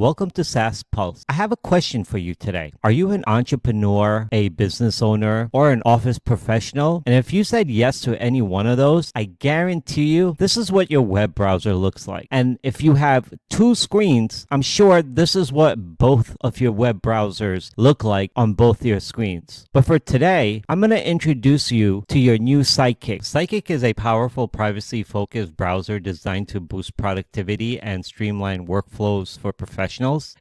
Welcome to SaaS Pulse. I have a question for you today. Are you an entrepreneur, a business owner, or an office professional? And if you said yes to any one of those, I guarantee you this is what your web browser looks like. And if you have two screens, I'm sure this is what both of your web browsers look like on both your screens. But for today, I'm going to introduce you to your new Sidekick. Sidekick is a powerful privacy-focused browser designed to boost productivity and streamline workflows for professionals.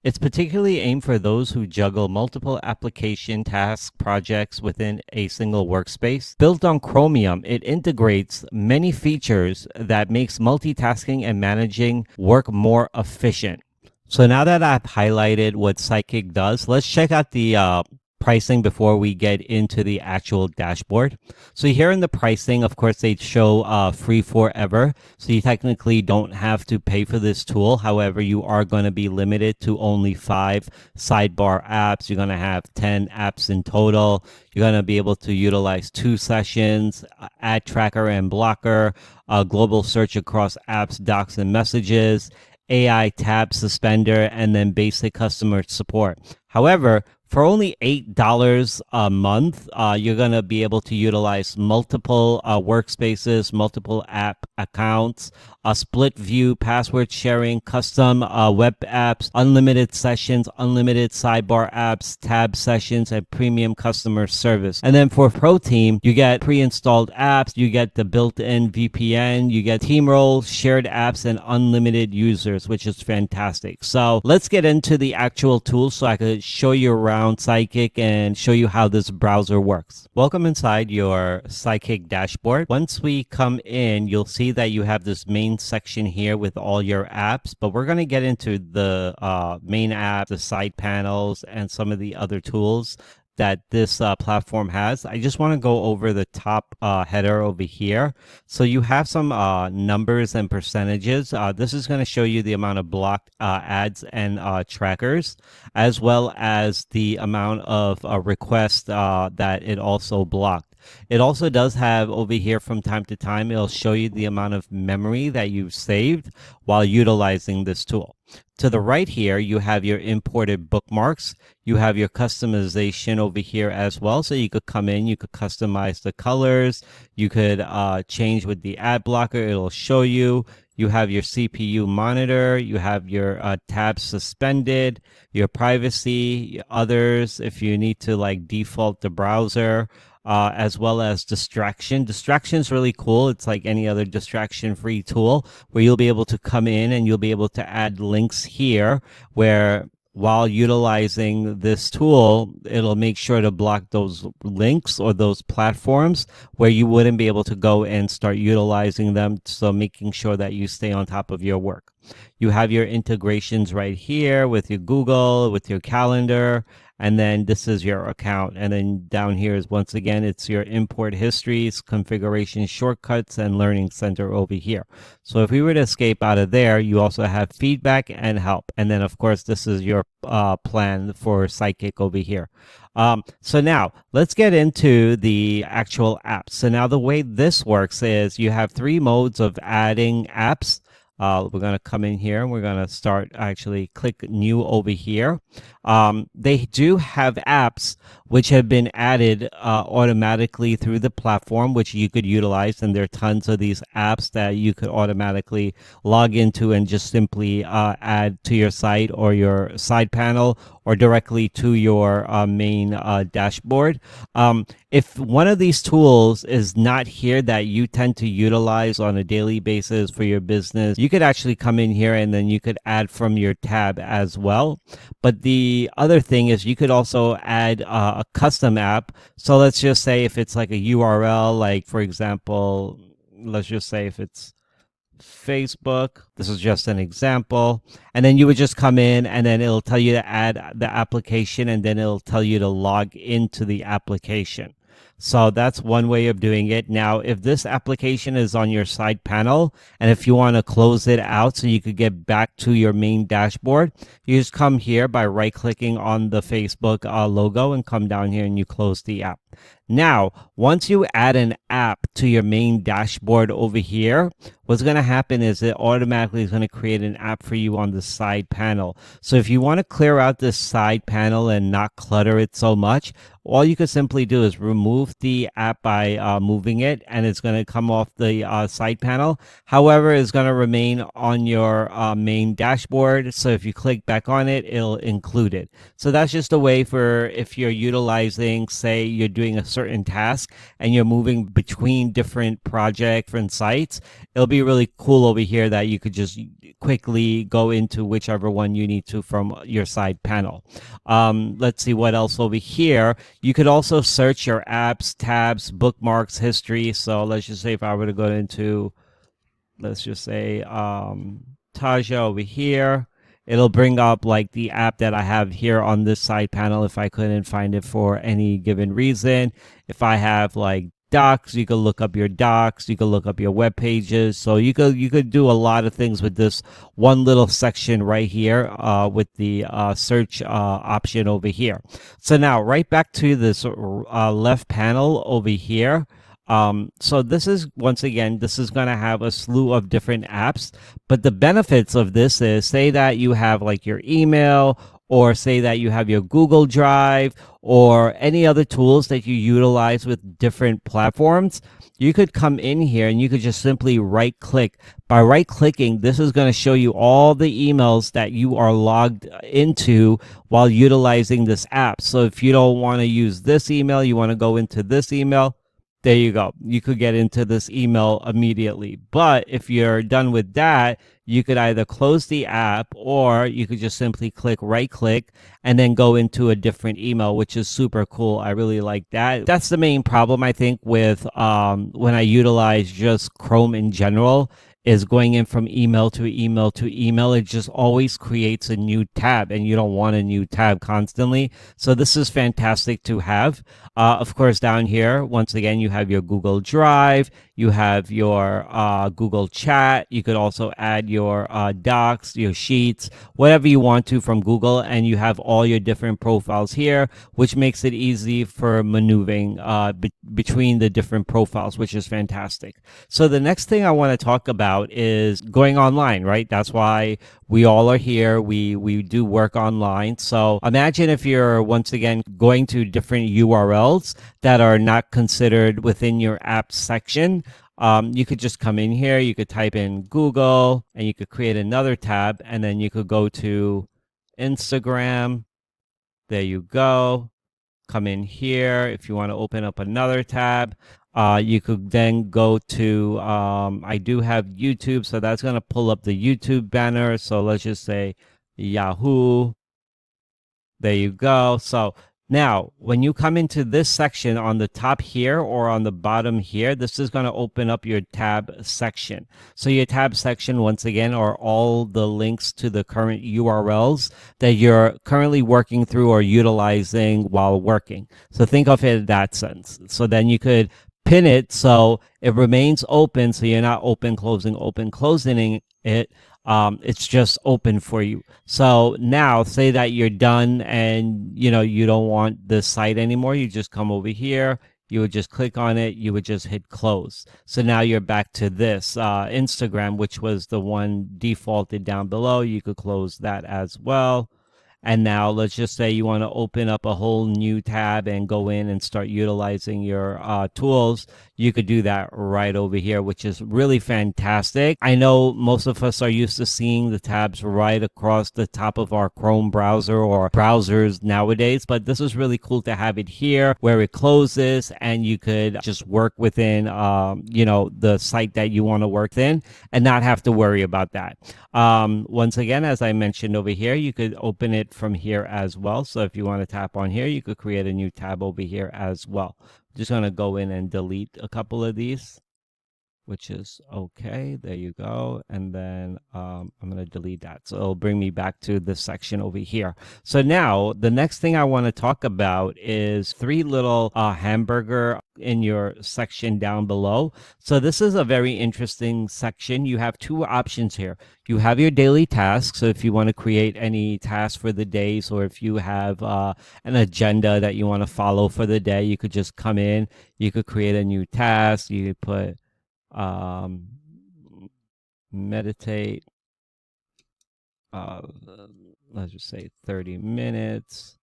It's particularly aimed for those who juggle multiple application task projects within a single workspace. Built on Chromium, it integrates many features that makes multitasking and managing work more efficient. So now that I've highlighted what Sidekick does, let's check out the pricing before we get into the actual dashboard. So here in the pricing, of course, they show free forever. So you technically don't have to pay for this tool. However, you are going to be limited to only 5 sidebar apps. You're going to have 10 apps in total. You're going to be able to utilize 2 sessions, ad tracker and blocker, global search across apps, docs, and messages, AI tab suspender, and then basic customer support. However, for only $8 a month, you're going to be able to utilize multiple workspaces, multiple app accounts, a split view, password sharing, custom web apps, unlimited sessions, unlimited sidebar apps, tab sessions, and premium customer service. And then for Pro Team, you get pre-installed apps, you get the built-in VPN, you get team roles, shared apps, and unlimited users, which is fantastic. So let's get into the actual tool so I could show you around Sidekick and show you how this browser works. Welcome inside your Sidekick dashboard. Once we come in, you'll see that you have this main section here with all your apps, but we're going to get into the main app, the side panels, and some of the other tools that this platform has. I just want to go over the top header over here. So you have some numbers and percentages. This is going to show you the amount of blocked ads and trackers, as well as the amount of requests that it also blocked. It also does have over here from time to time, it'll show you the amount of memory that you've saved while utilizing this tool. To the right here, you have your imported bookmarks. You have your customization over here as well. So you could come in, you could customize the colors. You could change with the ad blocker. It'll show you. You have your CPU monitor. You have your tabs suspended, your privacy, others, if you need to like default the browser. As well as distraction. Distraction is really cool. It's like any other distraction-free tool where you'll be able to come in and you'll be able to add links here where while utilizing this tool, it'll make sure to block those links or those platforms where you wouldn't be able to go and start utilizing them. So making sure that you stay on top of your work. You have your integrations right here with your Google, with your calendar, and then this is your account. And then down here is once again, it's your import histories, configuration shortcuts, and learning center over here. So if we were to escape out of there, you also have feedback and help. And then of course, this is your plan for Sidekick over here. So now let's get into the actual apps. So now the way this works is you have 3 modes of adding apps. We're going to come in here and we're going to start actually click new over here. They do have apps which have been added automatically through the platform, which you could utilize. And there are tons of these apps that you could automatically log into and just simply add to your site or your side panel or directly to your main dashboard. If one of these tools is not here that you tend to utilize on a daily basis for your business, you could actually come in here and then you could add from your tab as well. But the other thing is you could also add a custom app. So let's just say if it's like a URL, like for example, let's just say if it's Facebook, this is just an example, and then you would just come in and then it'll tell you to add the application and then it'll tell you to log into the application. So that's one way of doing it. Now, if this application is on your side panel, and if you want to close it out so you could get back to your main dashboard, you just come here by right clicking on the Facebook logo and come down here and you close the app. Now, once you add an app to your main dashboard over here, what's going to happen is it automatically is going to create an app for you on the side panel. So if you want to clear out this side panel and not clutter it so much, all you could simply do is remove the app by moving it, and it's going to come off the side panel. However, it's going to remain on your main dashboard. So if you click back on it, it'll include it. So that's just a way for if you're utilizing, say you're doing a certain task and you're moving between different projects, different sites, it'll be really cool over here that you could just quickly go into whichever one you need to from your side panel. Let's see what else over here. You could also search your apps, tabs, bookmarks, history. So let's just say if I were to go into, let's just say Taja over here, it'll bring up like the app that I have here on this side panel if I couldn't find it for any given reason. If I have like docs, you could look up your docs, you could look up your web pages. So you could do a lot of things with this one little section right here with the search option over here. So now right back to this left panel over here. So this is, once again, this is going to have a slew of different apps, but the benefits of this is, say that you have like your email, or say that you have your Google Drive or any other tools that you utilize with different platforms, you could come in here and you could just simply right click. By right clicking, this is going to show you all the emails that you are logged into while utilizing this app. So if you don't want to use this email, you want to go into this email, there you go. You could get into this email immediately. But if you're done with that, you could either close the app or you could just simply right click and then go into a different email, which is super cool. I really like that. That's the main problem, I think, with when I utilize just Chrome in general, is going in from email to email to email. It just always creates a new tab, and you don't want a new tab constantly. So this is fantastic to have. Of course, down here, once again, you have your Google Drive, you have your Google Chat. You could also add your docs, your sheets, whatever you want to from Google, and you have all your different profiles here, which makes it easy for maneuvering between the different profiles, which is fantastic. So the next thing I want to talk about is going online, right? That's why we all are here. We do work online. So imagine if you're, once again, going to different URLs that are not considered within your app section. You could just come in here, you could type in Google, and you could create another tab, and then you could go to Instagram. There you go. Come in here. If you want to open up another tab, you could then go to, I do have YouTube, so that's going to pull up the YouTube banner. So let's just say Yahoo. There you go. So now, when you come into this section on the top here or on the bottom here, this is going to open up your tab section. So your tab section, once again, are all the links to the current URLs that you're currently working through or utilizing while working. So think of it in that sense. So then you could pin it so it remains open, so you're not open, closing it. It's just open for you. So now say that you're done and you don't want this site anymore. You just come over here, you would just click on it, you would just hit close. So now you're back to this Instagram, which was the one defaulted down below. You could close that as well. And now let's just say you want to open up a whole new tab and go in and start utilizing your tools. You could do that right over here, which is really fantastic. I know most of us are used to seeing the tabs right across the top of our Chrome browser or browsers nowadays, but this is really cool to have it here where it closes and you could just work within, the site that you want to work in and not have to worry about that. Once again, as I mentioned over here, you could open it from here as well. So if you want to tap on here, you could create a new tab over here as well. Just going to go in and delete a couple of these. which is okay. There you go. And then I'm going to delete that. So it'll bring me back to this section over here. So now the next thing I want to talk about is three little hamburger in your section down below. So this is a very interesting section. You have two options here. You have your daily tasks. So if you want to create any tasks for the days, or if you have an agenda that you want to follow for the day, you could just come in. You could create a new task. You could put meditate, let's just say 30 minutes.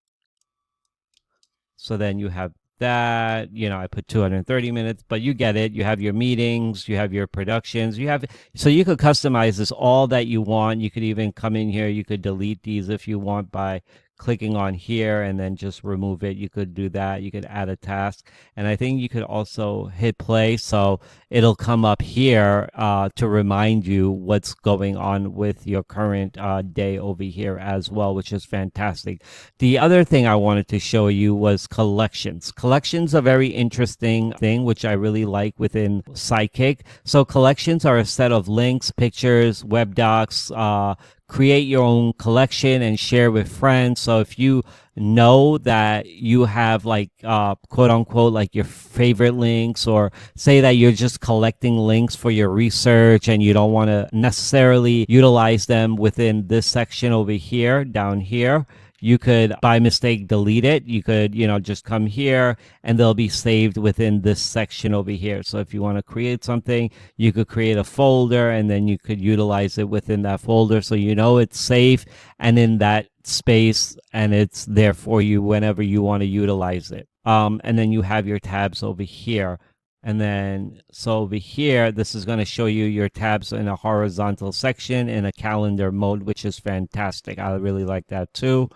So then you have that, I put 230 minutes, but you get it. You have your meetings, you have your productions, so you could customize this all that you want. You could even come in here. You could delete these if you want by clicking on here and then just remove it. You could do that. You could add a task. And I think you could also hit play. So it'll come up here to remind you what's going on with your current day over here as well, which is fantastic. The other thing I wanted to show you was collections. Collections are a very interesting thing, which I really like within Sidekick. So collections are a set of links, pictures, web docs, create your own collection and share with friends. So if you know that you have like quote unquote like your favorite links, or say that you're just collecting links for your research and you don't want to necessarily utilize them within this section over here, down here, you could by mistake delete it. You could just come here and they'll be saved within this section over here. So if you want to create something, you could create a folder and then you could utilize it within that folder, so it's safe and in that space, and it's there for you whenever you want to utilize it. And then you have your tabs over here. And then so over here, this is going to show you your tabs in a horizontal section in a calendar mode, which is fantastic. I really like that too.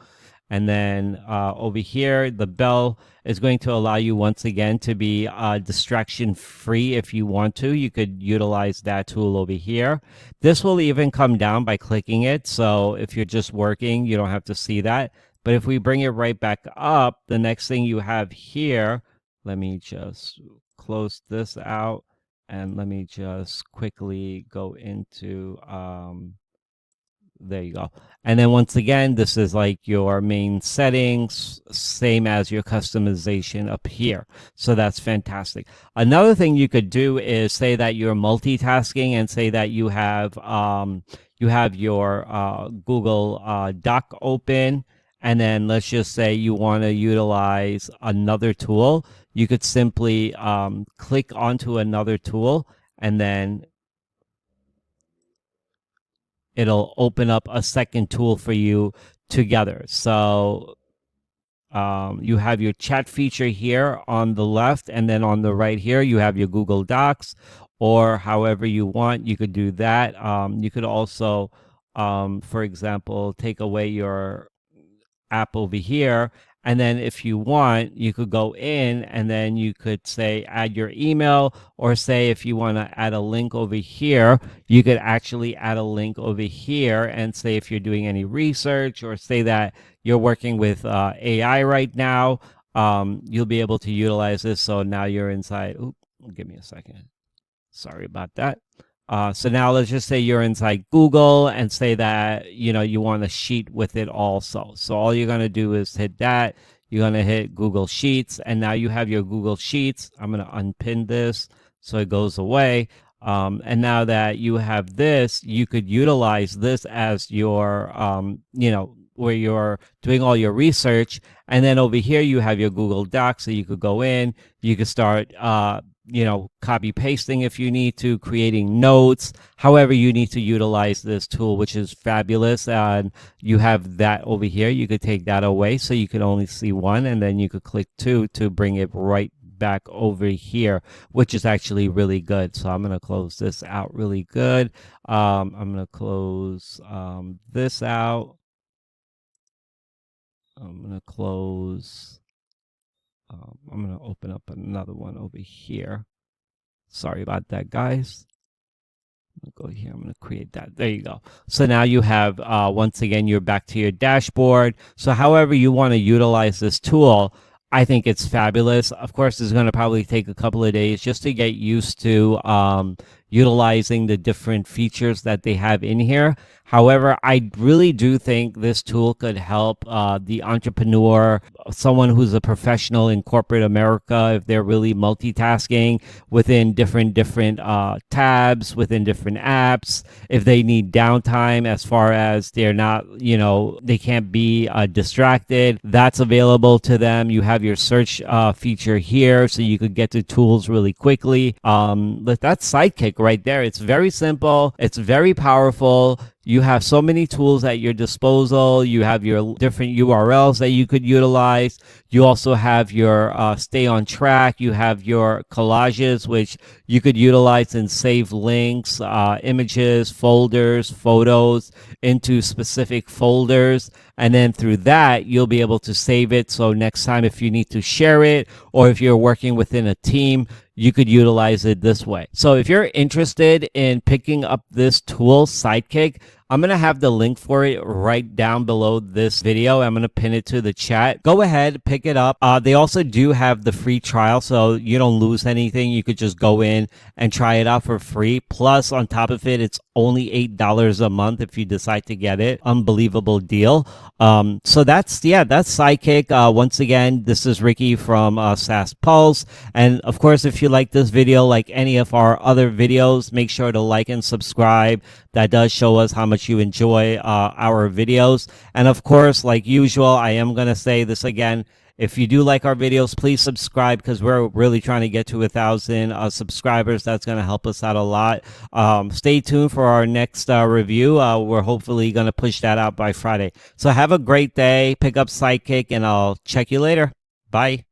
And then over here, the bell is going to allow you once again to be distraction free. If you want to, you could utilize that tool over here. This will even come down by clicking it. So if you're just working, you don't have to see that. But if we bring it right back up, the next thing you have here, let me just close this out and let me just quickly go into there you go. And then once again, this is like your main settings, same as your customization up here. So that's fantastic. Another thing you could do is say that you're multitasking and say that you have your Google Doc open. And then let's just say you want to utilize another tool. You could simply click onto another tool and then it'll open up a second tool for you together. So you have your chat feature here on the left, and then on the right here, you have your Google Docs, or however you want, you could do that. You could also, for example, take away your app over here. And then if you want, you could go in and then you could say add your email, or say if you want to add a link over here, you could actually add a link over here and say if you're doing any research, or say that you're working with AI right now, you'll be able to utilize this. So now you're inside. Oops, give me a second. Sorry about that. So now let's just say you're inside Google and say that, you want a sheet with it also. So all you're going to do is hit that. You're going to hit Google Sheets, and now you have your Google Sheets. I'm going to unpin this so it goes away. And now that you have this, you could utilize this as your, where you're doing all your research. And then over here, you have your Google Docs. So you could go in, you could start, copy pasting if you need to, creating notes, however you need to utilize this tool, which is fabulous. And you have that over here. You could take that away so you could only see one, and then you could click two to bring it right back over here, which is actually really good. So I'm going to close this out really good. I'm going to close this out. I'm going to close. I'm going to open up another one over here. Sorry about that, guys. I'm going to go here. I'm going to create that. There you go. So now you have, once again, you're back to your dashboard. So however you want to utilize this tool, I think it's fabulous. Of course, it's going to probably take a couple of days just to get used to, utilizing the different features that they have in here. However, I really do think this tool could help the entrepreneur, someone who's a professional in corporate America, if they're really multitasking within different tabs, within different apps, if they need downtime as far as they're not, they can't be distracted, that's available to them. You have your search feature here, so you could get to tools really quickly. But that's Sidekick right there. It's very simple. It's very powerful. You have so many tools at your disposal. You have your different URLs that you could utilize. You also have your stay on track. You have your collages, which you could utilize and save links, images, folders, photos into specific folders. And then through that, you'll be able to save it. So next time, if you need to share it, or if you're working within a team, you could utilize it this way. So if you're interested in picking up this tool, Sidekick, I'm going to have the link for it right down below this video. I'm going to pin it to the chat. Go ahead, pick it up. They also do have the free trial, so you don't lose anything. You could just go in and try it out for free. Plus, on top of it, it's only $8 a month if you decide to get it. Unbelievable deal. So that's Sidekick. Once again, this is Ricky from SaaS Pulse. And of course, if you like this video, like any of our other videos, make sure to like and subscribe. That does show us how much you enjoy our videos. And of course, like usual, I am going to say this again. If you do like our videos, please subscribe, because we're really trying to get to 1,000 subscribers. That's going to help us out a lot. Stay tuned for our next review. We're hopefully going to push that out by Friday. So have a great day. Pick up Sidekick, and I'll check you later. Bye.